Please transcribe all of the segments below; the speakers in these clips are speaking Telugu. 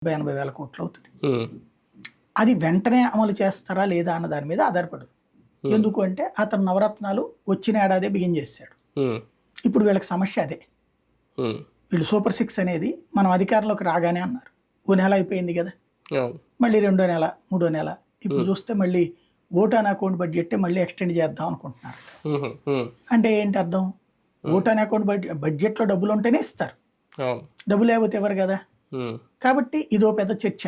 80,000 కోట్లు అవుతుంది. అది వెంటనే అమలు చేస్తారా లేదా అన్న దాని మీద ఆధారపడదు. ఎందుకు అంటే అతను నవరత్నాలు వచ్చిన ఏడాదే బిగిన్ చేశాడు. ఇప్పుడు వీళ్ళకి సమస్య అదే. వీళ్ళు సూపర్ 6 అనేది మనం అధికారంలోకి రాగానే అన్నారు. ఓ నెల అయిపోయింది కదా, మళ్ళీ 2వ నెల 3వ నెల ఇప్పుడు చూస్తే మళ్ళీ ఓట్ ఆన్ అకౌంట్ బడ్జెట్ మళ్ళీ ఎక్స్టెండ్ చేద్దాం అనుకుంటున్నారు. అంటే ఏంటి అర్థం? ఓట్ ఆన్ అకౌంట్ బడ్జెట్లో డబ్బులు ఉంటేనే ఇస్తారు, డబ్బులు లేకపోతే ఎవరు కదా. కాబట్టి ఇదో పెద్ద చర్చ.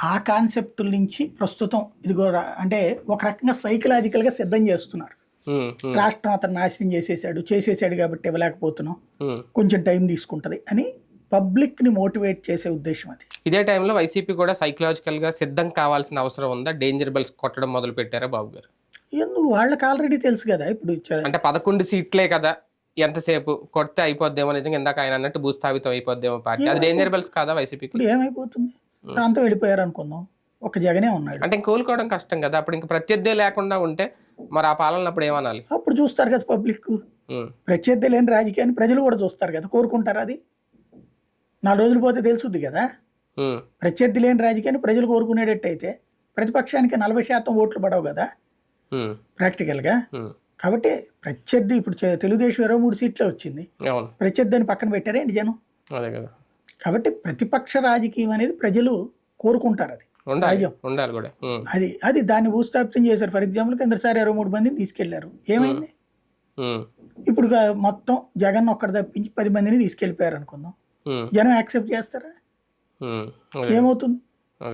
ఆ కాన్సెప్ట్ నుంచి ప్రస్తుతం ఇదిగో అంటే ఒక రకంగా సైకలాజికల్ గా సిద్ధం చేస్తున్నారు. రాష్ట్రం అతను నాశనం చేసేసాడు కాబట్టి ఇవ్వలేకపోతున్నాం, కొంచెం టైం తీసుకుంటది అని పబ్లిక్ ని మోటివేట్ చేసే ఉద్దేశం అది. ఇదే టైంలో వైసీపీ కూడా సైకలాజికల్ గా సిద్ధం కావాల్సిన అవసరం ఉందా? డేంజర్ బెల్స్ కొట్టడం మొదలు పెట్టారా బాబు గారు? ఎందుకు, వాళ్ళకి ఆల్రెడీ తెలుసు కదా. ఇప్పుడు అంటే 11 సీట్లే కదా, ఎంతసేపు కొడితే అయిపోద్దేమో, నిజంగా ఇందాక ఆయన అన్నట్టు భూస్థాపితం అయిపోద్దేమో పార్టీ, అది డేంజర్ బెల్స్ కాదా వైసీపీ? ఇప్పుడు ఏమైపోతుంది, అంతా వెళ్ళిపోయారు అనుకుందాం, ఒక జగనే ఉన్నాడు అంటే కోలుకోవడం కష్టం కదా. అప్పుడు ఇంక ప్రత్యర్థి లేకుండా ఉంటే మరి ఆ పాలన అప్పుడు ఏమనాలి? అప్పుడు చూస్తారు కదా పబ్లిక్. ప్రత్యర్థి లేని రాజకీయాన్ని ప్రజలు కూడా చూస్తారు కదా, కోరుకుంటారు. అది 4 రోజులు పోతే తెలుసుద్ది కదా. ప్రత్యర్థి లేని రాజకీయాన్ని ప్రజలు కోరుకునేటట్టు అయితే ప్రతిపక్షానికి 40% ఓట్లు పడవు కదా ప్రాక్టికల్ గా. కాబట్టి ప్రత్యర్థి ఇప్పుడు తెలుగుదేశం 23 సీట్లే వచ్చింది, ప్రత్యర్థిని పక్కన పెట్టారే ఏంటి జనం. కాబట్టి ప్రతిపక్ష రాజకీయం అనేది ప్రజలు కోరుకుంటారు, అది ఉండాలి కూడా. అది దాన్ని భూస్థాపితం చేశారు. ఫర్ ఎగ్జాంపుల్ కిందసారి 23 మందిని తీసుకెళ్లారు, ఏమైంది? ఇప్పుడు మొత్తం జగన్ ఒక్కడి తప్పించి 10 మందిని తీసుకెళ్లిపోయారు అనుకుందాం, జనం యాక్సెప్ట్ చేస్తారా? ఏమవుతుంది?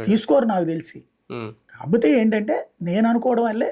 తీసుకోరు నాకు తెలిసి. కాకపోతే ఏంటంటే నేను అనుకోవడం వల్లే